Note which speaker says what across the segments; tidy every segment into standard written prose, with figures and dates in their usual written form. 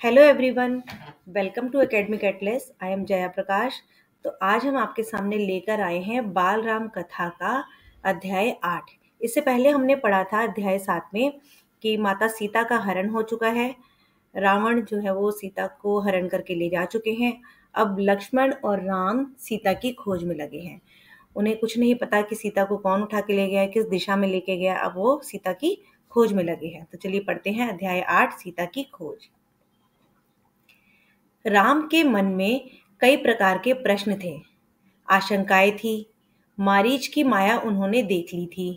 Speaker 1: Hello everyone, welcome to Academic Atlas. I am Jaya Prakash. तो आज हम आपके सामने लेकर आए हैं बाल राम कथा का अध्याय 8। इससे पहले हमने पढ़ा था अध्याय 7 में कि माता सीता का हरण हो चुका है। रावण जो है वो सीता को हरण करके ले जा चुके हैं। अब लक्ष्मण और राम सीता की खोज में लगे हैं। उन्हें कुछ नहीं पता कि सीता को कौन उठा के ले गया है, किस दिशा में लेके गया। अब वो सीता की खोज में लगे हैं। तो चलिए पढ़ते हैं अध्याय 8, सीता की खोज। राम के मन में कई प्रकार के प्रश्न थे, आशंकाएं थी। मारीच की माया उन्होंने देख ली थी।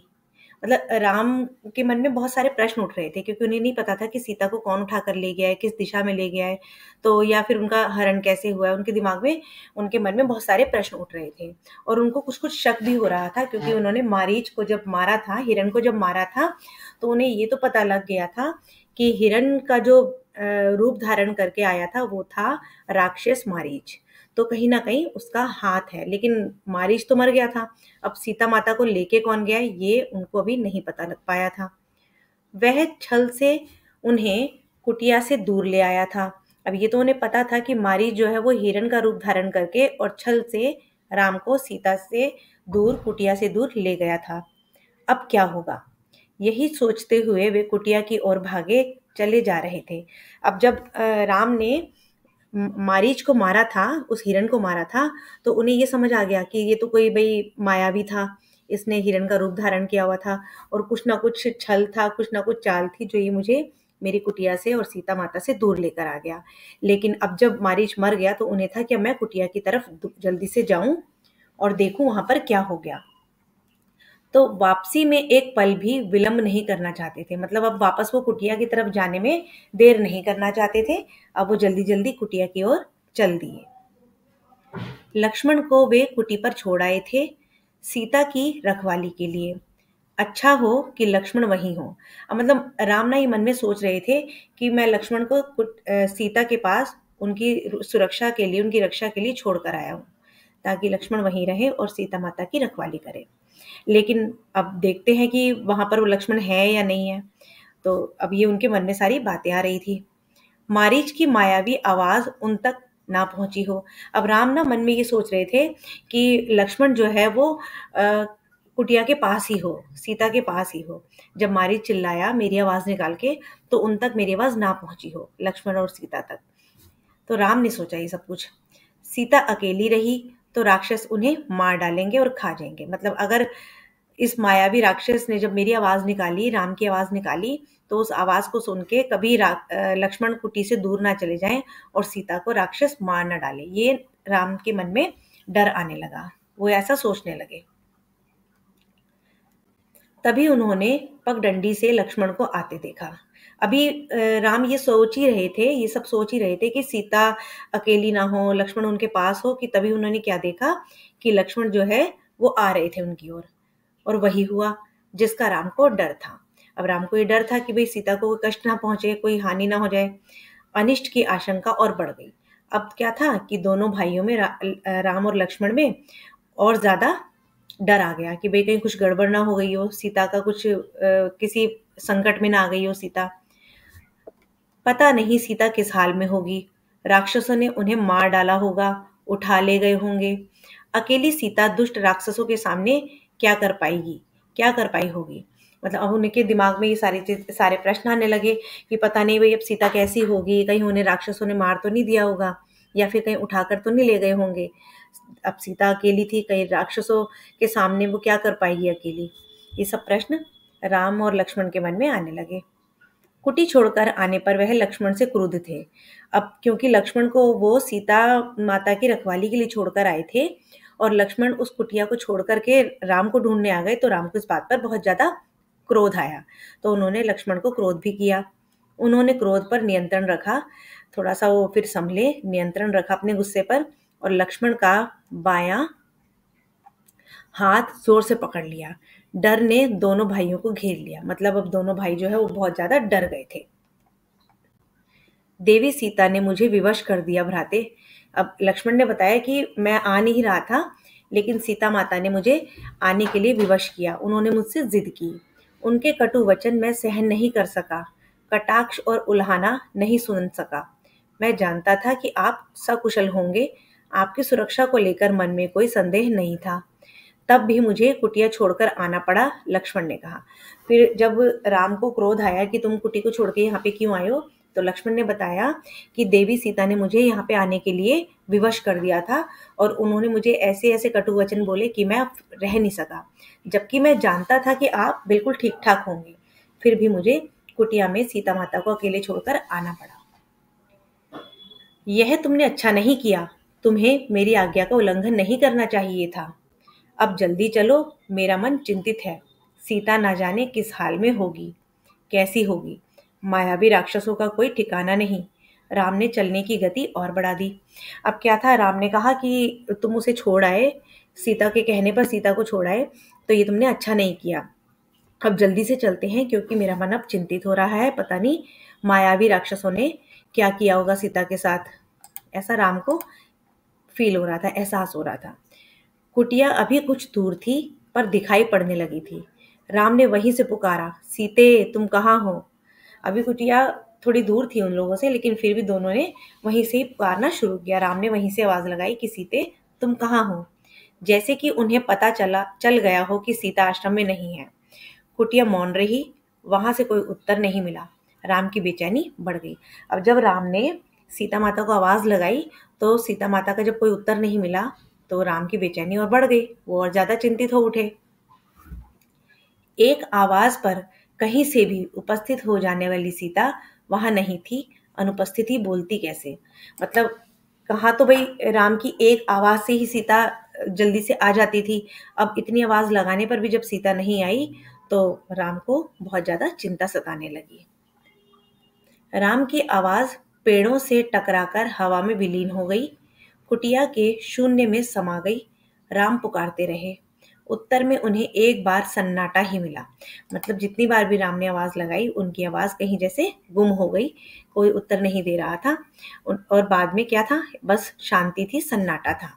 Speaker 1: मतलब राम के मन में बहुत सारे प्रश्न उठ रहे थे, क्योंकि उन्हें नहीं पता था कि सीता को कौन उठा कर ले गया है, किस दिशा में ले गया है, तो या फिर उनका हरण कैसे हुआ है। उनके दिमाग में, उनके मन में बहुत सारे प्रश्न उठ रहे थे और उनको कुछ कुछ शक भी हो रहा था, क्योंकि उन्होंने मारीच को जब मारा था, हिरण को जब मारा था, तो उन्हें ये तो पता लग गया था कि हिरण का जो रूप धारण करके आया था वो था राक्षस मारीच। तो कहीं ना कहीं उसका हाथ है, लेकिन मारीच तो मर गया था। अब सीता माता को लेके कौन गया ये उनको अभी नहीं पता लग पाया था। वह छल से उन्हें कुटिया से दूर ले आया था। अब ये तो उन्हें पता था कि मारीच जो है वो हिरण का रूप धारण करके और छल से राम को सीता से दूर, कुटिया से दूर ले गया था। अब क्या होगा, यही सोचते हुए वे कुटिया की ओर भागे चले जा रहे थे। अब जब राम ने मारीच को मारा था, उस हिरण को मारा था, तो उन्हें ये समझ आ गया कि ये तो कोई भाई मायावी था, इसने हिरण का रूप धारण किया हुआ था और कुछ ना कुछ छल था, कुछ ना कुछ चाल थी, जो ये मुझे मेरी कुटिया से और सीता माता से दूर लेकर आ गया। लेकिन अब जब मारीच मर गया तो उन्हें था कि मैं कुटिया की तरफ जल्दी से जाऊं और देखूं वहां पर क्या हो गया। तो वापसी में एक पल भी विलंब नहीं करना चाहते थे। मतलब अब वापस वो कुटिया की तरफ जाने में देर नहीं करना चाहते थे। अब वो जल्दी जल्दी कुटिया की ओर चल दिए। लक्ष्मण को वे कुटी पर छोड़ आए थे, सीता की रखवाली के लिए। अच्छा हो कि लक्ष्मण वहीं हो। अब मतलब राम ना ये मन में सोच रहे थे कि मैं लक्ष्मण को सीता के पास उनकी सुरक्षा के लिए, उनकी रक्षा के लिए छोड़ कर आया हूँ, ताकि लक्ष्मण वहीं रहे और सीता माता की रखवाली करे। लेकिन अब देखते हैं कि वहां पर वो लक्ष्मण है या नहीं है। तो अब ये उनके मन में सारी बातें आ रही थी। मारीच की मायावी आवाज उन तक ना पहुंची हो। अब राम ना मन में ये सोच रहे थे कि लक्ष्मण जो है वो कुटिया के पास ही हो, सीता के पास ही हो। जब मारीच चिल्लाया मेरी आवाज निकाल के, तो उन तक मेरी आवाज ना पहुंची हो, लक्ष्मण और सीता तक। तो राम ने सोचा ये सब कुछ। सीता अकेली रही तो राक्षस उन्हें मार डालेंगे और खा जाएंगे। मतलब अगर इस मायावी राक्षस ने जब मेरी आवाज निकाली, राम की आवाज निकाली, तो उस आवाज को सुन के कभी लक्ष्मण कुटी से दूर ना चले जाएं और सीता को राक्षस मार ना डाले। ये राम के मन में डर आने लगा, वो ऐसा सोचने लगे। तभी उन्होंने पगडंडी से लक्ष्मण को आते देखा। अभी राम ये सोच ही रहे थे, ये सब सोच ही रहे थे कि सीता अकेली ना हो, लक्ष्मण उनके पास हो, कि तभी उन्होंने क्या देखा कि लक्ष्मण जो है वो आ रहे थे उनकी ओर। और वही हुआ जिसका राम को डर था। अब राम को ये डर था कि भाई सीता को कोई कष्ट ना पहुंचे, कोई हानि ना हो जाए। अनिष्ट की आशंका और बढ़ गई। अब क्या था कि दोनों भाइयों में राम और लक्ष्मण में और ज्यादा डर आ गया कि भाई कहीं कुछ गड़बड़ ना हो गई हो, सीता का कुछ किसी संकट में ना आ गई हो सीता। पता नहीं सीता किस हाल में होगी, राक्षसों ने उन्हें मार डाला होगा, उठा ले गए होंगे। अकेली सीता दुष्ट राक्षसों के सामने क्या कर पाएगी, क्या कर पाई होगी। मतलब अब उनके दिमाग में ये सारे प्रश्न आने लगे कि पता नहीं भाई अब सीता कैसी होगी, कहीं उन्हें राक्षसों ने मार तो नहीं दिया होगा, या फिर कहीं उठाकर तो नहीं ले गए होंगे। अब सीता अकेली थी, कहीं राक्षसों के सामने वो क्या कर पाएगी अकेली। ये सब प्रश्न राम और लक्ष्मण के मन में आने लगे। कुटी छोड़कर आने पर वह लक्ष्मण से क्रुद्ध थे। अब क्योंकि लक्ष्मण को वो सीता माता की रखवाली के लिए छोड़कर आए थे और लक्ष्मण उस कुटिया को छोड़ करके राम को ढूंढने आ गए, तो राम को इस बात पर बहुत ज्यादा क्रोध आया। तो उन्होंने लक्ष्मण को क्रोध भी किया। उन्होंने क्रोध पर नियंत्रण रखा, थोड़ा सा वो फिर संभले, नियंत्रण रखा अपने गुस्से पर, और लक्ष्मण का बायां हाथ जोर से पकड़ लिया। डर ने दोनों भाइयों को घेर लिया। मतलब अब दोनों भाई जो है वो बहुत ज्यादा डर गए थे। देवी सीता ने मुझे विवश कर दिया भ्राते। अब लक्ष्मण ने बताया कि मैं आ नहीं रहा था, लेकिन सीता माता ने मुझे आने के लिए विवश किया, उन्होंने मुझसे जिद की। उनके कटु वचन मैं सहन नहीं कर सका, कटाक्ष और उल्हाना नहीं सुन सका। मैं जानता था कि आप सकुशल होंगे। आपकी सुरक्षा को लेकर मन में कोई संदेह नहीं था। तब भी मुझे कुटिया छोड़कर आना पड़ा, लक्ष्मण ने कहा। फिर जब राम को क्रोध आया कि तुम कुटी को छोड़ के यहाँ पे क्यों आए हो, तो लक्ष्मण ने बताया कि देवी सीता ने मुझे यहाँ पे आने के लिए विवश कर दिया था और उन्होंने मुझे ऐसे ऐसे कटु वचन बोले कि मैं अब रह नहीं सका, जबकि मैं जानता था कि आप बिल्कुल ठीक ठाक होंगे। फिर भी मुझे कुटिया में सीता माता को अकेले छोड़कर आना पड़ा। यह तुमने अच्छा नहीं किया। तुम्हें मेरी आज्ञा का उल्लंघन नहीं करना चाहिए था। अब जल्दी चलो, मेरा मन चिंतित है। सीता ना जाने किस हाल में होगी, कैसी होगी। मायावी राक्षसों का कोई ठिकाना नहीं। राम ने चलने की गति और बढ़ा दी। अब क्या था, राम ने कहा कि तुम उसे छोड़ आए, सीता के कहने पर सीता को छोड़ आए, तो ये तुमने अच्छा नहीं किया। अब जल्दी से चलते हैं क्योंकि मेरा मन अब चिंतित हो रहा है। पता नहीं मायावी राक्षसों ने क्या किया होगा सीता के साथ। ऐसा राम को फील हो रहा था, एहसास हो रहा था। कुटिया अभी कुछ दूर थी पर दिखाई पड़ने लगी थी। राम ने वहीं से पुकारा, सीते तुम कहाँ हो। अभी कुटिया थोड़ी दूर थी उन लोगों से, लेकिन फिर भी दोनों ने वहीं से ही पुकारना शुरू किया। राम ने वहीं से आवाज लगाई कि सीते तुम कहाँ हो, जैसे कि उन्हें पता चल गया हो कि सीता आश्रम में नहीं है। कुटिया मौन रही। वहां से कोई उत्तर नहीं मिला। राम की बेचैनी बढ़ गई। अब जब राम ने सीता माता को आवाज लगाई तो सीता माता का जब कोई उत्तर नहीं मिला तो राम की बेचैनी और बढ़ गई। वो और ज्यादा चिंतित हो उठे। एक आवाज पर कहीं से भी उपस्थित हो जाने वाली सीता वहां नहीं थी। अनुपस्थिति बोलती कैसे, मतलब कहाँ तो भाई राम की एक आवाज से ही सीता जल्दी से आ जाती थी। अब इतनी आवाज लगाने पर भी जब सीता नहीं आई तो राम को बहुत ज्यादा चिंता सताने लगी। राम की आवाज पेड़ों से टकराकर हवा में विलीन हो गई, कुटिया के शून्य में समा गई। राम पुकारते रहे। उत्तर में उन्हें एक बार सन्नाटा ही मिला। मतलब जितनी बार भी राम ने आवाज लगाई उनकी आवाज कहीं जैसे गुम हो गई, कोई उत्तर नहीं दे रहा था। और बाद में क्या था, बस शांति थी, सन्नाटा था।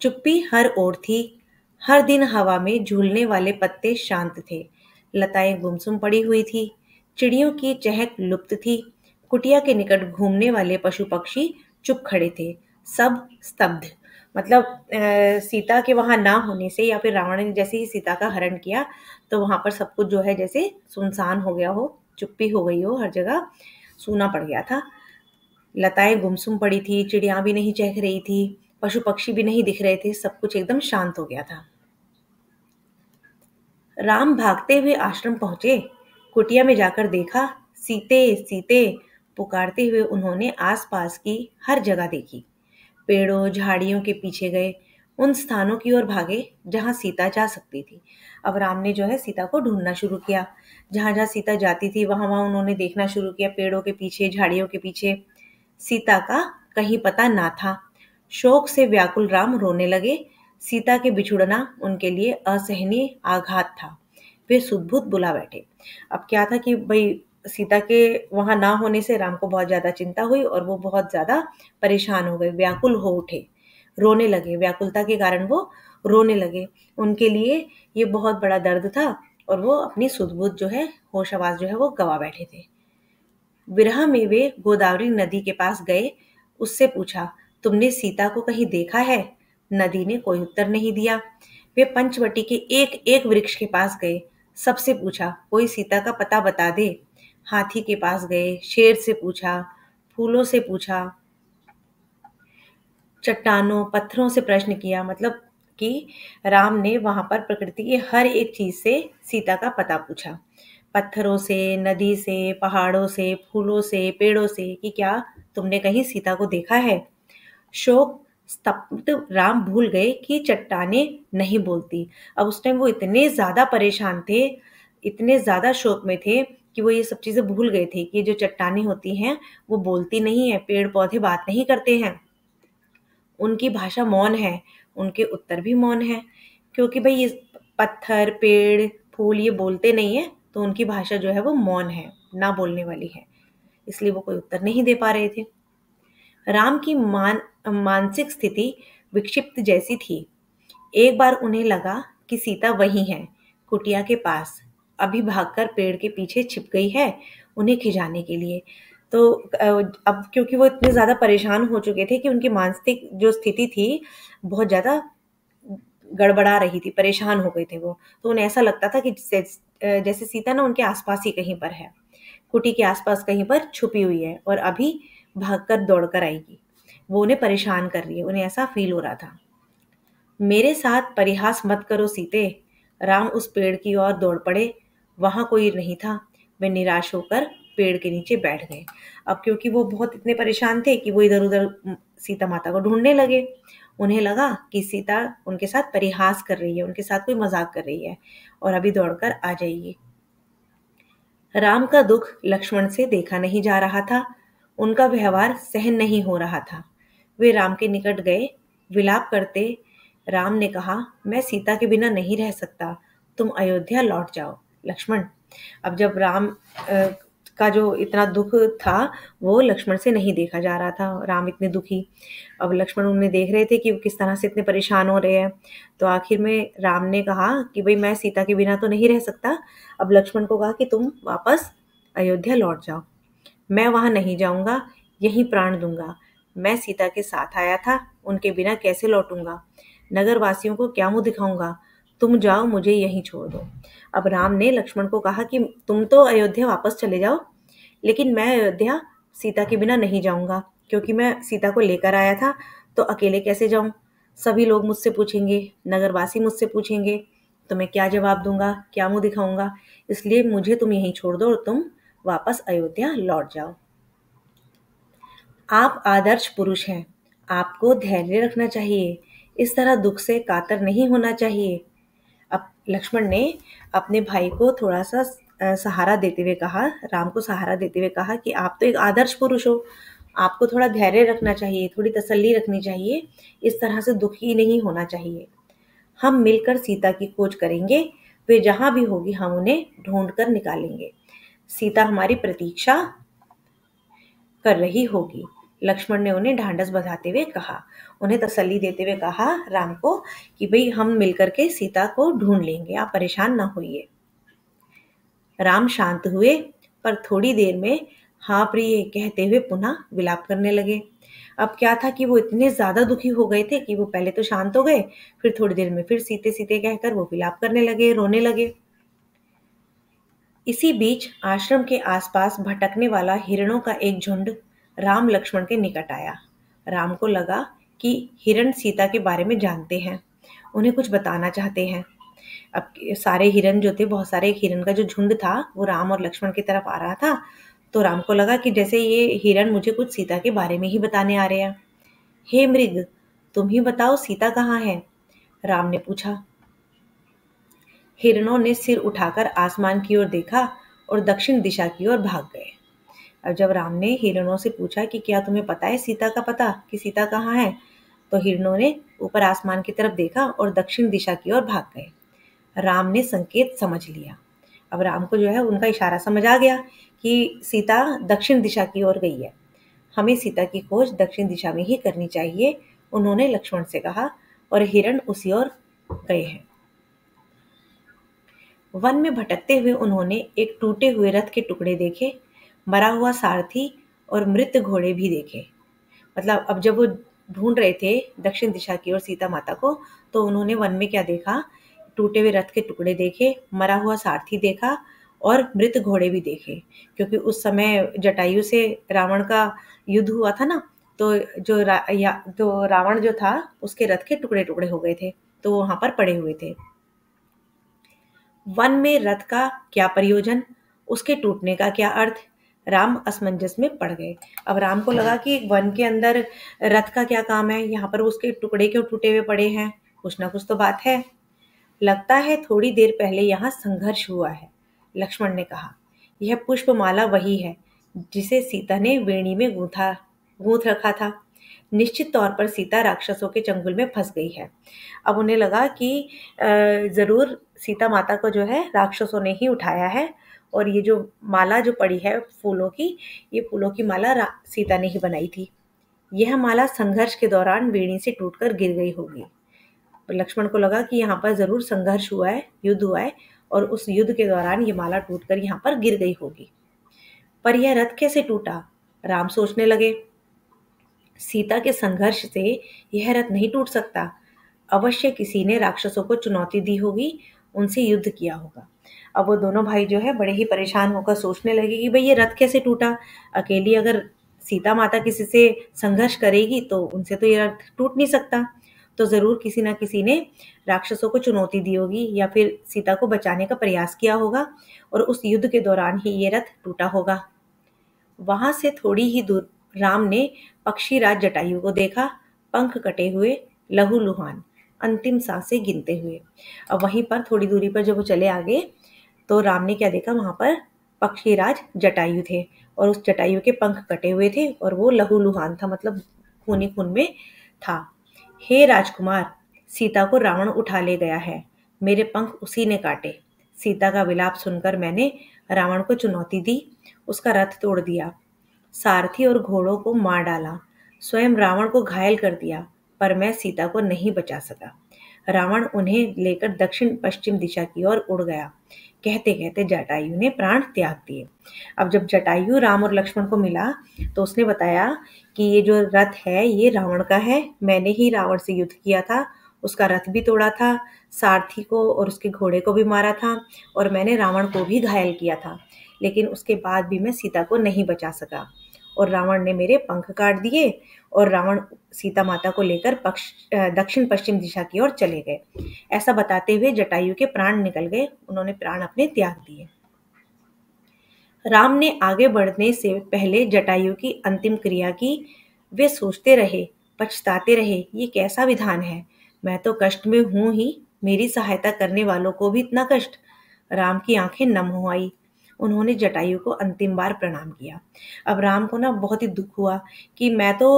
Speaker 1: चुप्पी हर ओर थी। हर दिन हवा में झूलने वाले पत्ते शांत थे। लताएं गुमसुम पड़ी हुई थी। चिड़ियों की चहक लुप्त थी। कुटिया के निकट घूमने वाले पशु पक्षी चुप खड़े थे। सब स्तब्ध। मतलब सीता के वहां ना होने से या फिर रावण ने जैसे ही सीता का हरण किया तो वहां पर सब कुछ जो है जैसे सुनसान हो गया हो, चुप्पी हो गई हो, हर जगह सूना पड़ गया था। लताएं गुमसुम पड़ी थी, चिड़िया भी नहीं चहक रही थी, पशु पक्षी भी नहीं दिख रहे थे, सब कुछ एकदम शांत हो गया था। राम भागते हुए आश्रम पहुंचे। कुटिया में जाकर देखा, सीते सीते पुकारते हुए उन्होंने आसपास की हर जगह देखी। पेड़ों झाड़ियों के पीछे गए, उन स्थानों की ओर भागे जहां सीता जा सकती थी। अब राम ने जो है सीता को ढूंढना शुरू किया। जहां जहां सीता जाती थी वहां वहां उन्होंने देखना शुरू किया, पेड़ों के पीछे झाड़ियों के पीछे। सीता का कहीं पता ना था। शोक से व्याकुल राम रोने लगे। सीता के बिछुड़ना उनके लिए असहनीय आघात था। वे सुध-बुध बुला बैठे। अब क्या था कि भई सीता के वहां ना होने से राम को बहुत ज्यादा चिंता हुई और वो बहुत ज्यादा परेशान हो गए, व्याकुल हो उठे, रोने लगे। व्याकुलता के कारण वो रोने लगे। उनके लिए ये बहुत बड़ा दर्द था और वो अपनी सुध-बुध जो है, होश आवाज जो है वो गवा बैठे थे। विरह में वे गोदावरी नदी के पास गए। उससे पूछा, तुमने सीता को कहीं देखा है। नदी ने कोई उत्तर नहीं दिया। वे पंचवटी के एक एक वृक्ष के पास गए। सबसे पूछा, कोई सीता का पता बता दे। हाथी के पास गए, शेर से पूछा, फूलों से पूछा, चट्टानों पत्थरों से प्रश्न किया। मतलब कि राम ने वहां पर प्रकृति की हर एक चीज से सीता का पता पूछा। पत्थरों से, नदी से, पहाड़ों से, फूलों से, पेड़ों से, कि क्या तुमने कहीं सीता को देखा है। शोक स्तब्ध राम भूल गए कि चट्टानें नहीं बोलती। अब उस टाइम वो इतने ज्यादा परेशान थे, इतने ज्यादा शोक में थे कि वो ये सब चीजें भूल गए थे कि जो चट्टानें होती हैं वो बोलती नहीं है, पेड़ पौधे बात नहीं करते हैं, उनकी भाषा मौन है, उनके उत्तर भी मौन है। क्योंकि भाई ये पत्थर, पेड़, फूल ये बोलते नहीं है तो उनकी भाषा जो है वो मौन है, ना बोलने वाली है, इसलिए वो कोई उत्तर नहीं दे पा रहे थे। राम की मानसिक स्थिति विक्षिप्त जैसी थी। एक बार उन्हें लगा कि सीता वहीं है, कुटिया के पास, अभी भागकर पेड़ के पीछे छिप गई है उन्हें खिंचाने के लिए। तो अब क्योंकि वो इतने ज़्यादा परेशान हो चुके थे कि उनकी मानसिक जो स्थिति थी बहुत ज़्यादा गड़बड़ा रही थी, परेशान हो गए थे वो। तो उन्हें ऐसा लगता था कि जैसे सीता ना उनके आस-पास ही कहीं पर है, कुटी के आस-पास कहीं पर छुपी हुई है और अभी भागकर दौड़कर आएगी। वो उन्हें परेशान कर रही है, उन्हें ऐसा फ़ील हो रहा था। मेरे साथ परिहास मत करो सीते। राम उस पेड़ की ओर दौड़ पड़े। वहां कोई नहीं था। वे निराश होकर पेड़ के नीचे बैठ गए। अब क्योंकि वो बहुत इतने परेशान थे कि वो इधर उधर सीता माता को ढूंढने लगे। उन्हें लगा कि सीता उनके साथ परिहास कर रही है, उनके साथ कोई मजाक कर रही है और अभी दौड़कर आ जाएगी। राम का दुख लक्ष्मण से देखा नहीं जा रहा था। उनका व्यवहार सहन नहीं हो रहा था। वे राम के निकट गए। विलाप करते राम ने कहा, मैं सीता के बिना नहीं रह सकता। तुम अयोध्या लौट जाओ। लक्ष्मण, अब जब राम का जो इतना दुख था वो लक्ष्मण से नहीं देखा जा रहा था। राम इतने दुखी, अब लक्ष्मण उन्हें देख रहे थे कि वो किस तरह से इतने परेशान हो रहे हैं। तो आखिर में राम ने कहा कि भाई मैं सीता के बिना तो नहीं रह सकता। अब लक्ष्मण को कहा कि तुम वापस अयोध्या लौट जाओ। मैं वहां नहीं जाऊंगा, यहीं प्राण दूंगा। मैं सीता के साथ आया था, उनके बिना कैसे लौटूंगा? नगर वासियों को क्या मुंह दिखाऊंगा? तुम जाओ, मुझे यहीं छोड़ दो। अब राम ने लक्ष्मण को कहा कि तुम तो अयोध्या वापस चले जाओ, लेकिन मैं अयोध्या सीता के बिना नहीं जाऊंगा, क्योंकि मैं सीता को लेकर आया था, तो अकेले कैसे जाऊं? सभी लोग मुझसे पूछेंगे, नगरवासी मुझसे पूछेंगे, तो मैं क्या जवाब दूंगा, क्या मुंह दिखाऊंगा? इसलिए मुझे तुम यहीं छोड़ दो और तुम वापस अयोध्या लौट जाओ। आप आदर्श पुरुष हैं, आपको धैर्य रखना चाहिए, इस तरह दुख से कातर नहीं होना चाहिए। अब लक्ष्मण ने अपने भाई को थोड़ा सा सहारा देते हुए कहा, राम को सहारा देते हुए कहा कि आप तो एक आदर्श पुरुष हो, आपको थोड़ा धैर्य रखना चाहिए, थोड़ी तसल्ली रखनी चाहिए, इस तरह से दुखी नहीं होना चाहिए। हम मिलकर सीता की खोज करेंगे, वे जहां भी होगी हम उन्हें ढूंढ कर निकालेंगे। सीता हमारी प्रतीक्षा कर रही होगी। लक्ष्मण ने उन्हें ढांढस बंधाते हुए कहा, उन्हें तसल्ली देते हुए कहा राम को कि भाई हम मिलकर के सीता को ढूंढ लेंगे, आप परेशान ना होइए। राम शांत हुए, पर थोड़ी देर में हाँ प्रिय कहते हुए पुनः विलाप करने लगे। अब क्या था कि वो इतने ज्यादा दुखी हो गए थे कि वो पहले तो शांत हो गए, फिर थोड़ी देर में फिर सीते सीते कहकर वो विलाप करने लगे, रोने लगे। इसी बीच आश्रम के आसपास भटकने वाला हिरणों का एक झुंड राम लक्ष्मण के निकट आया। राम को लगा कि हिरण सीता के बारे में जानते हैं, उन्हें कुछ बताना चाहते हैं। अब सारे हिरन जो थे, बहुत सारे हिरन का जो झुंड था वो राम और लक्ष्मण की तरफ आ रहा था। तो राम को लगा कि जैसे ये हिरन मुझे कुछ सीता के बारे में ही बताने आ रहे हैं। हे मृग, तुम ही बताओ सीता कहाँ है? राम ने पूछा। हिरणों ने सिर उठाकर आसमान की ओर देखा और दक्षिण दिशा की ओर भाग गए। अब जब राम ने हिरणों से पूछा कि क्या तुम्हें पता है सीता का पता, कि सीता कहाँ है, तो हिरणों ने ऊपर आसमान की तरफ देखा और दक्षिण दिशा की ओर भाग गए। राम ने संकेत समझ लिया। अब राम को जो है उनका इशारा समझ आ गया कि सीता दक्षिण दिशा की ओर गई है, हमें सीता की खोज दक्षिण दिशा में ही करनी चाहिए, उन्होंने लक्ष्मण से कहा, और हिरण उसी ओर गए हैं। वन में भटकते हुए उन्होंने एक टूटे हुए रथ के टुकड़े देखे, मरा हुआ सारथी और मृत घोड़े भी देखे। मतलब अब जब वो ढूंढ रहे थे दक्षिण दिशा की ओर सीता माता को, तो उन्होंने वन में क्या देखा? टूटे हुए रथ के टुकड़े देखे, मरा हुआ सारथी देखा और मृत घोड़े भी देखे, क्योंकि उस समय जटायु से रावण का युद्ध हुआ था ना। तो तो रावण जो था उसके रथ के टुकड़े टुकड़े हो गए थे, तो वो वहां पर पड़े हुए थे। वन में रथ का क्या प्रयोजन, उसके टूटने का क्या अर्थ? राम असमंजस में पड़ गए। अब राम को लगा कि वन के अंदर रथ का क्या काम है, यहाँ पर उसके टुकड़े क्यों टूटे हुए पड़े हैं, कुछ ना कुछ तो बात है। लगता है थोड़ी देर पहले यहाँ संघर्ष हुआ है, लक्ष्मण ने कहा। यह पुष्पमाला वही है जिसे सीता ने वेणी में गूंथ रखा था। निश्चित तौर पर सीता राक्षसों के चंगुल में फंस गई है। अब उन्हें लगा कि जरूर सीता माता को जो है राक्षसों ने ही उठाया है, और ये जो माला जो पड़ी है फूलों की, ये फूलों की माला सीता ने ही बनाई थी। यह माला संघर्ष के दौरान वेणी से टूटकर गिर गई होगी। तो लक्ष्मण को लगा कि यहाँ पर जरूर संघर्ष हुआ है, युद्ध हुआ है, और उस युद्ध के दौरान ये माला टूटकर यहाँ पर गिर गई होगी। पर यह रथ कैसे टूटा? राम सोचने लगे, सीता के संघर्ष से यह रथ नहीं टूट सकता। अवश्य किसी ने राक्षसों को चुनौती दी होगी, उनसे युद्ध किया होगा। अब वो दोनों भाई जो है बड़े ही परेशान होकर सोचने लगे कि भाई ये रथ कैसे टूटा। अकेली अगर सीता माता किसी से संघर्ष करेगी तो उनसे तो ये रथ टूट नहीं सकता। तो ज़रूर किसी ना किसी ने राक्षसों को चुनौती दी होगी या फिर सीता को बचाने का प्रयास किया होगा और उस युद्ध के दौरान ही ये रथ टूटा होगा। वहां से थोड़ी ही दूर राम ने पक्षीराज जटायु को देखा, पंख कटे हुए, लहूलुहान, अंतिम सांसें गिनते हुए। अब वहीं पर थोड़ी दूरी पर जब वो चले आगे तो राम ने क्या देखा, वहां पर पक्षीराज जटायु थे और उस जटायु के पंख कटे हुए थे और वो लहूलुहान था, मतलब खून ही खून में था। हे राजकुमार, सीता को रावण उठा ले गया है, मेरे पंख उसी ने काटे। सीता का विलाप सुनकर मैंने रावण को चुनौती दी, उसका रथ तोड़ दिया, सारथी और घोड़ों को मार डाला, स्वयं रावण को घायल कर दिया, पर मैं सीता को नहीं बचा सका। रावण उन्हें लेकर दक्षिण पश्चिम दिशा की ओर उड़ गया। कहते कहते जटायु ने प्राण त्याग दिए। अब जब जटायु राम और लक्ष्मण को मिला तो उसने बताया कि ये जो रथ है ये रावण का है, मैंने ही रावण से युद्ध किया था, उसका रथ भी तोड़ा था, सारथी को और उसके घोड़े को भी मारा था और मैंने रावण को भी घायल किया था, लेकिन उसके बाद भी मैं सीता को नहीं बचा सका और रावण ने मेरे पंख काट दिए और रावण सीता माता को लेकर दक्षिण पश्चिम दिशा की ओर चले गए। ऐसा बताते हुए जटायु के प्राण निकल गए, उन्होंने प्राण अपने त्याग दिए। राम ने आगे बढ़ने से पहले जटायु की अंतिम क्रिया की। वे सोचते रहे, पछताते रहे, ये कैसा विधान है, मैं तो कष्ट में हूं ही, मेरी सहायता करने वालों को भी इतना कष्ट। राम की आंखें नम हो आई, उन्होंने जटायु को अंतिम बार प्रणाम किया। अब राम को ना बहुत ही दुख हुआ कि मैं तो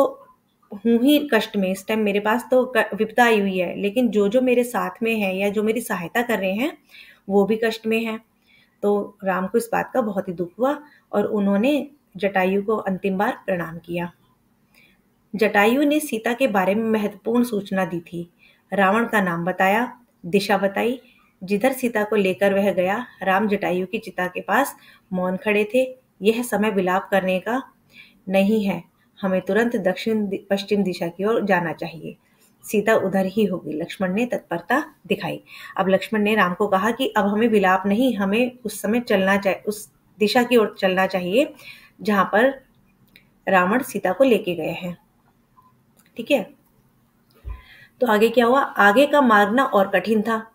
Speaker 1: हूं ही कष्ट में, इस टाइम मेरे पास तो विपदा आई हुई है, लेकिन जो जो मेरे साथ में है या जो मेरी सहायता कर रहे हैं वो भी कष्ट में है। तो राम को इस बात का बहुत ही दुख हुआ और उन्होंने जटायु को अंतिम बार प्रणाम किया। जटायु ने सीता के बारे में महत्वपूर्ण सूचना दी थी, रावण का नाम बताया, दिशा बताई। जिधर सीता को लेकर वह गया, राम जटायु की चिता के पास मौन खड़े थे। यह समय विलाप करने का नहीं है, हमें तुरंत दक्षिण पश्चिम दिशा की ओर जाना चाहिए, सीता उधर ही होगी। लक्ष्मण ने तत्परता दिखाई। अब लक्ष्मण ने राम को कहा कि अब हमें विलाप नहीं, हमें उस समय चलना चाहिए, उस दिशा की ओर चलना चाहिए जहां पर रावण सीता को लेके गए हैं। ठीक है, तो आगे क्या हुआ, आगे का मार्ग ना और कठिन था।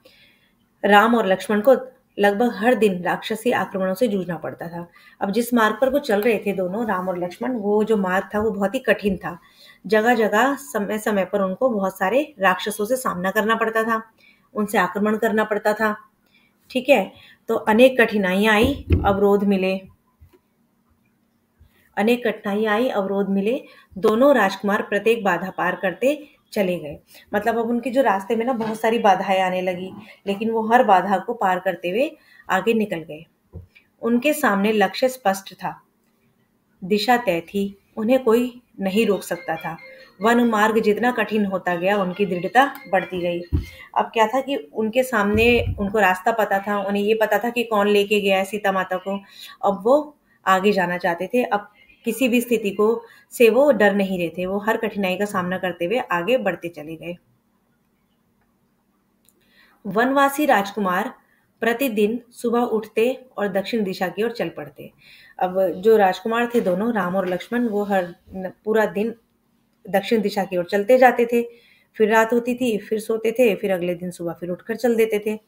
Speaker 1: राम और लक्ष्मण को लगभग हर दिन राक्षसी आक्रमणों से जूझना पड़ता था। अब जिस मार्ग पर वो चल रहे थे दोनों, राम और लक्ष्मण, वो जो मार्ग था वो बहुत ही कठिन था। जगह जगह समय समय पर उनको बहुत सारे राक्षसों से सामना करना पड़ता था, उनसे आक्रमण करना पड़ता था। ठीक है, तो अनेक कठिनाइयां आई, अवरोध मिले, अनेक कठिनाइयां आई, अवरोध मिले। दोनों राजकुमार प्रत्येक बाधा पार करते चले गए। मतलब अब उनके जो रास्ते में ना बहुत सारी बाधाएं आने लगी, लेकिन वो हर बाधा को पार करते हुए आगे निकल गए। उनके सामने लक्ष्य स्पष्ट था, दिशा तय थी, उन्हें कोई नहीं रोक सकता था। वन मार्ग जितना कठिन होता गया, उनकी दृढ़ता बढ़ती गई। अब क्या था कि उनके सामने उनको रास्ता पता था, उन्हें ये पता था कि कौन लेके गया है सीता माता को। अब वो आगे जाना चाहते थे। अब किसी भी स्थिति को से वो डर नहीं रहे थे, वो हर कठिनाई का सामना करते हुए आगे बढ़ते चले गए। वनवासी राजकुमार प्रतिदिन सुबह उठते और दक्षिण दिशा की ओर चल पड़ते। अब जो राजकुमार थे दोनों, राम और लक्ष्मण, वो पूरा दिन दक्षिण दिशा की ओर चलते जाते थे। फिर रात होती थी, फिर सोते थे, फिर अगले दिन सुबह फिर उठकर चल देते थे।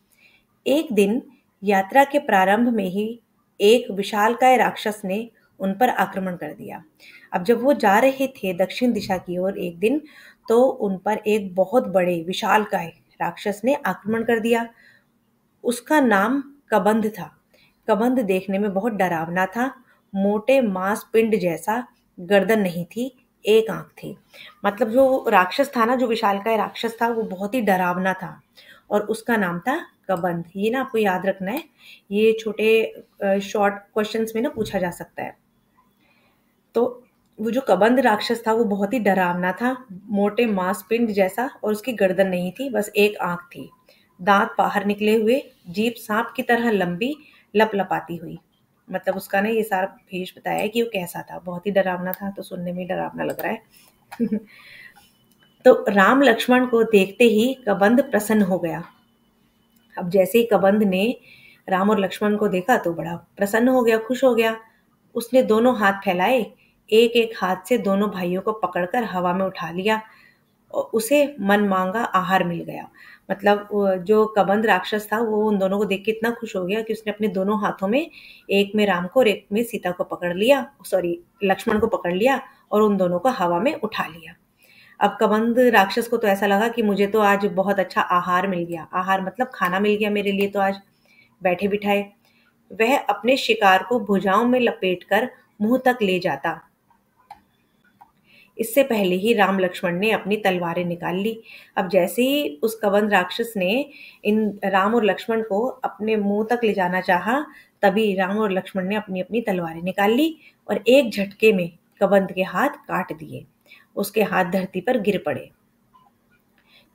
Speaker 1: एक दिन यात्रा के प्रारंभ में ही एक विशालकाय राक्षस ने उन पर आक्रमण कर दिया। अब जब वो जा रहे थे दक्षिण दिशा की ओर एक दिन, तो उन पर एक बहुत बड़े विशालकाय राक्षस ने आक्रमण कर दिया। उसका नाम कबंध था। कबंध देखने में बहुत डरावना था, मोटे मांस पिंड जैसा, गर्दन नहीं थी, एक आंख थी। मतलब जो राक्षस था ना, जो विशालकाय राक्षस था, वो बहुत ही डरावना था और उसका नाम था कबंध। ये ना आपको याद रखना है, ये छोटे शॉर्ट क्वेश्चंस में ना पूछा जा सकता है। तो वो जो कबंध राक्षस था वो बहुत ही डरावना था, मोटे मांसपिंड जैसा, और उसकी गर्दन नहीं थी, बस एक आंख थी, दांत बाहर निकले हुए, जीभ सांप की तरह लंबी, लपलपाती हुई। मतलब उसका ना ये सारा भेष बताया है कि वो कैसा था, बहुत ही डरावना था, तो सुनने में ही डरावना लग रहा है। तो राम लक्ष्मण को देखते ही कबंध प्रसन्न हो गया। अब जैसे ही कबंध ने राम और लक्ष्मण को देखा तो बड़ा प्रसन्न हो गया, खुश हो गया। उसने दोनों हाथ फैलाए, एक एक हाथ से दोनों भाइयों को पकड़कर हवा में उठा लिया और उसे मन मांगा आहार मिल गया। मतलब जो कबंध राक्षस था वो उन दोनों को देख के इतना खुश हो गया कि उसने अपने दोनों हाथों में, एक में राम को और एक में सीता को पकड़ लिया, सॉरी लक्ष्मण को पकड़ लिया और उन दोनों को हवा में उठा लिया। अब कबंध राक्षस को तो ऐसा लगा कि मुझे तो आज बहुत अच्छा आहार मिल गया, आहार मतलब खाना मिल गया मेरे लिए तो आज बैठे बिठाए। वह अपने शिकार को भुजाओं में लपेटकर मुंह तक ले जाता। इससे पहले ही राम लक्ष्मण ने अपनी तलवारें निकाल ली। अब जैसे ही उस कबंध राक्षस ने इन राम और लक्ष्मण को अपने मुंह तक ले जाना चाहा, तभी राम और लक्ष्मण ने अपनी अपनी तलवारें निकाल ली और एक झटके में कबंध के हाथ काट दिए। उसके हाथ धरती पर गिर पड़े।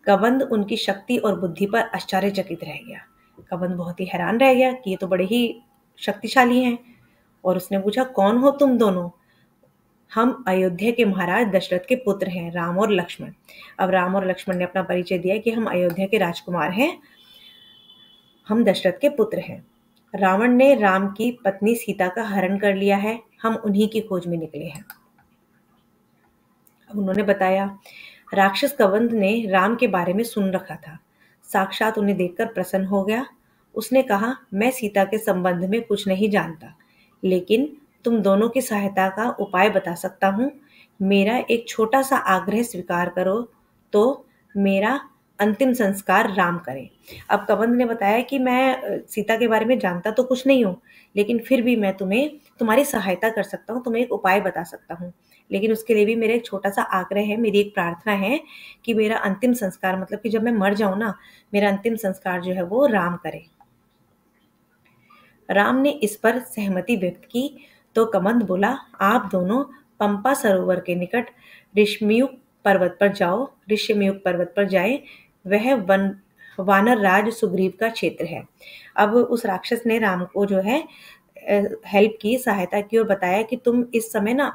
Speaker 1: कबंध उनकी शक्ति और बुद्धि पर आश्चर्यचकित रह गया। कबंध बहुत ही हैरान रह गया कि ये तो बड़े ही शक्तिशाली हैं, और उसने पूछा, कौन हो तुम दोनों? हम अयोध्या के महाराज दशरथ के पुत्र हैं, राम और लक्ष्मण। अब राम और लक्ष्मण ने अपना परिचय दिया कि हम अयोध्या के राजकुमार हैं, हम दशरथ के पुत्र हैं। रावण ने राम की पत्नी सीता का हरण कर लिया है, हम उन्हीं की खोज में निकले हैं। अब उन्होंने बताया, राक्षस कबंध ने राम के बारे में सुन रखा था, साक्षात उन्हें देखकर प्रसन्न हो गया। उसने कहा, मैं सीता के संबंध में कुछ नहीं जानता, लेकिन तुम दोनों की सहायता का उपाय बता सकता हूँ। मेरा एक छोटा सा आग्रह स्वीकार करो तो मेरा अंतिम संस्कार राम करे। अब कबंध ने बताया कि मैं सीता के बारे में जानता तो कुछ नहीं हूँ, लेकिन फिर भी मैं तुम्हें तुम्हारी सहायता कर सकता हूँ, तुम्हें एक उपाय बता सकता हूँ। लेकिन उसके लिए भी मेरा एक छोटा सा आग्रह है, मेरी एक प्रार्थना है कि मेरा अंतिम संस्कार, मतलब कि जब मैं मर जाऊं ना, मेरा अंतिम संस्कार जो है वो राम करे। राम ने इस पर सहमति व्यक्त की तो कबंध बोला, आप दोनों पंपा सरोवर के निकट ऋष्यमुख पर्वत पर जाओ, ऋष्यमुख पर्वत पर जाए, वह वानर राज सुग्रीव का क्षेत्र है। अब उस राक्षस ने राम को जो है हेल्प की, सहायता की और बताया कि तुम इस समय ना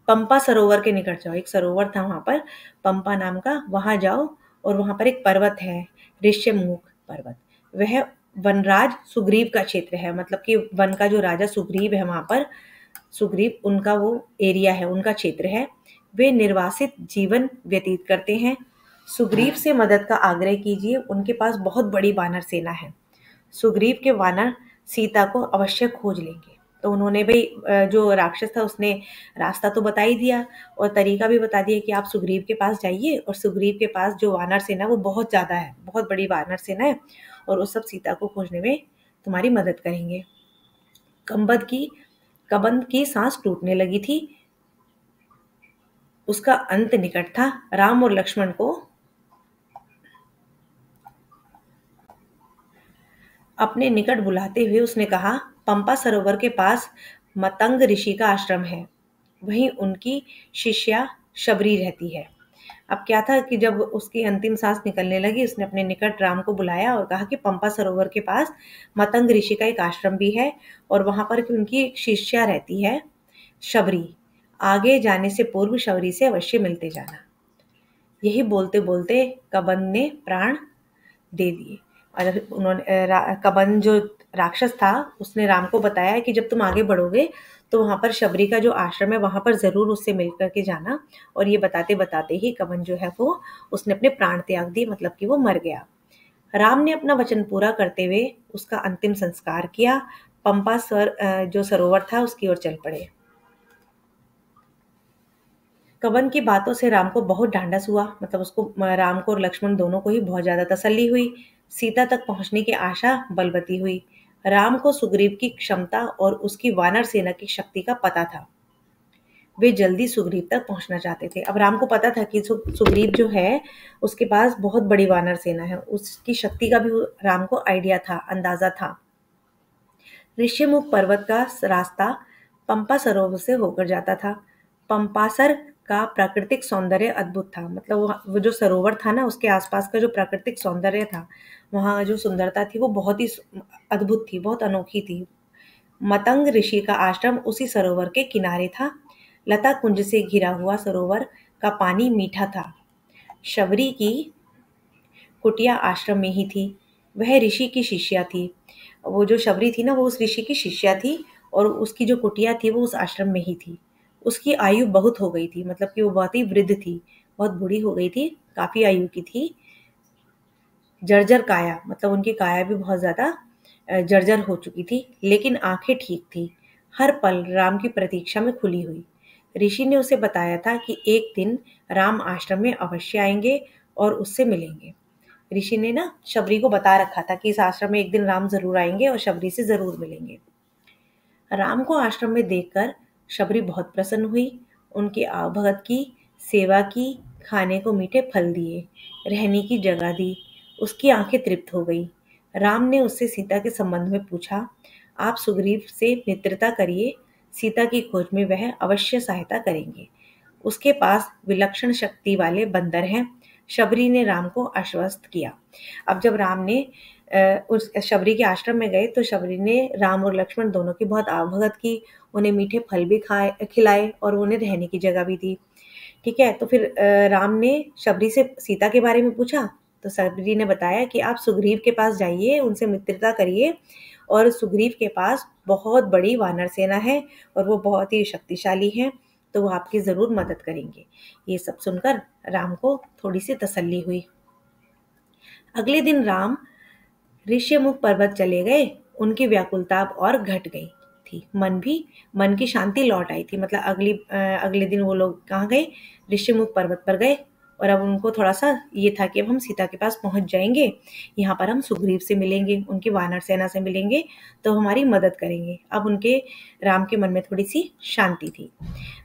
Speaker 1: पंपा सरोवर के निकट जाओ। एक सरोवर था वहां पर, पंपा नाम का, वहां जाओ और वहां पर एक पर्वत है, ऋष्यमुख पर्वत। वह वनराज सुग्रीव का क्षेत्र है, मतलब कि वन का जो राजा सुग्रीव है वहां पर, सुग्रीव उनका वो एरिया है, उनका क्षेत्र है। वे निर्वासित जीवन व्यतीत करते हैं। सुग्रीव से मदद का आग्रह कीजिए, उनके पास बहुत बड़ी वानर सेना है। सुग्रीव के वानर सीता को अवश्य खोज लेंगे। तो उन्होंने भाई जो राक्षस था उसने रास्ता तो बता ही दिया और तरीका भी बता दिया कि आप सुग्रीव के पास जाइए, और सुग्रीव के पास जो वानर सेना वो बहुत ज़्यादा है, बहुत बड़ी वानर सेना है, और वो सब सीता को खोजने में तुम्हारी मदद करेंगे। कबंध की सांस टूटने लगी थी, उसका अंत निकट था। राम और लक्ष्मण को अपने निकट बुलाते हुए उसने कहा, पंपा सरोवर के पास मतंग ऋषि का आश्रम है, वहीं उनकी शिष्या शबरी रहती है। अब क्या था कि जब उसकी अंतिम सांस निकलने लगी, उसने अपने निकट राम को बुलाया और कहा कि पंपा सरोवर के पास मतंग ऋषि का एक आश्रम भी है और वहां पर कि उनकी एक शिष्या रहती है शबरी। आगे जाने से पूर्व शबरी से अवश्य मिलते जाना। यही बोलते बोलते कबंध ने प्राण दे दिए। और कबंध जो राक्षस था उसने राम को बताया कि जब तुम आगे बढ़ोगे तो वहां पर शबरी का जो आश्रम है वहां पर जरूर उससे मिल करके जाना। और ये बताते बताते ही कबंध जो है वो उसने अपने प्राण त्याग दिए, मतलब कि वो मर गया। राम ने अपना वचन पूरा करते हुए उसका अंतिम संस्कार किया। पंपा जो सरोवर था उसकी ओर चल पड़े। कबंध की बातों से राम को बहुत ढांढस हुआ, मतलब उसको, राम को और लक्ष्मण दोनों को ही बहुत ज्यादा तसल्ली हुई। सीता तक पहुंचने की आशा बलवती हुई। राम को सुग्रीव की क्षमता और उसकी वानर सेना की शक्ति का पता था। वे जल्दी सुग्रीव तक पहुंचना चाहते थे। अब राम को पता था कि सुग्रीव जो है उसके पास बहुत बड़ी वानर सेना है, उसकी शक्ति का भी राम को आइडिया था, अंदाजा था। ऋष्यमुख पर्वत का रास्ता पंपा सरोवर से होकर जाता था। पंपासर का प्राकृतिक सौंदर्य अद्भुत था, मतलब वो जो सरोवर था ना उसके आसपास का जो प्राकृतिक सौंदर्य था, वहाँ जो सुंदरता थी वो बहुत ही अद्भुत थी, बहुत अनोखी थी। मतंग ऋषि का आश्रम उसी सरोवर के किनारे था। लता कुंज से घिरा हुआ सरोवर का पानी मीठा था। शबरी की कुटिया आश्रम में ही थी। वह ऋषि की शिष्या थी। वो जो शबरी थी ना, वो उस ऋषि की शिष्या थी और उसकी जो कुटिया थी वो उस आश्रम में ही थी। उसकी आयु बहुत हो गई थी, मतलब कि वो बहुत ही वृद्ध थी, बहुत बूढ़ी हो गई थी, काफ़ी आयु की थी। जर्जर काया, मतलब उनकी काया भी बहुत ज़्यादा जर्जर हो चुकी थी, लेकिन आंखें ठीक थी। हर पल राम की प्रतीक्षा में खुली हुई। ऋषि ने उसे बताया था कि एक दिन राम आश्रम में अवश्य आएंगे और उससे मिलेंगे। ऋषि ने ना शबरी को बता रखा था कि इस आश्रम में एक दिन राम जरूर आएंगे और शबरी से जरूर मिलेंगे। राम को आश्रम में देखकर शबरी बहुत प्रसन्न हुई। उनके आवभगत की सेवा की, खाने को मीठे फल दिए, रहने की जगह दी। उसकी आंखें तृप्त हो गई। राम ने उससे सीता के संबंध में पूछा। आप सुग्रीव से मित्रता करिए, सीता की खोज में वह अवश्य सहायता करेंगे। उसके पास विलक्षण शक्ति वाले बंदर हैं। शबरी ने राम को आश्वस्त किया। अब जब राम ने उस शबरी के आश्रम में गए तो शबरी ने राम और लक्ष्मण दोनों की बहुत आवभगत की, उन्हें मीठे फल भी खाए खिलाए और उन्हें रहने की जगह भी दी। ठीक है, तो फिर राम ने शबरी से सीता के बारे में पूछा तो शबरी ने बताया कि आप सुग्रीव के पास जाइए, उनसे मित्रता करिए और सुग्रीव के पास बहुत बड़ी वानर सेना है और वो बहुत ही शक्तिशाली हैं, तो वो आपकी ज़रूर मदद करेंगे। ये सब सुनकर राम को थोड़ी सी तसल्ली हुई। अगले दिन राम ऋष्यमुख पर्वत चले गए। उनकी व्याकुलता अब और घट गई थी। मन की शांति लौट आई थी। मतलब अगले दिन वो लोग कहाँ गए? ऋष्यमुख पर्वत पर गए और अब उनको थोड़ा सा ये था कि अब हम सीता के पास पहुंच जाएंगे, यहाँ पर हम सुग्रीव से मिलेंगे, उनकी वानर सेना से मिलेंगे तो हमारी मदद करेंगे। अब उनके राम के मन में थोड़ी सी शांति थी।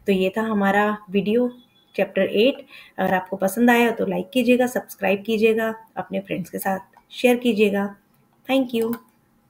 Speaker 1: तो ये था हमारा वीडियो चैप्टर 8। अगर आपको पसंद आया तो लाइक कीजिएगा, सब्सक्राइब कीजिएगा, अपने फ्रेंड्स के साथ शेयर कीजिएगा। Thank you.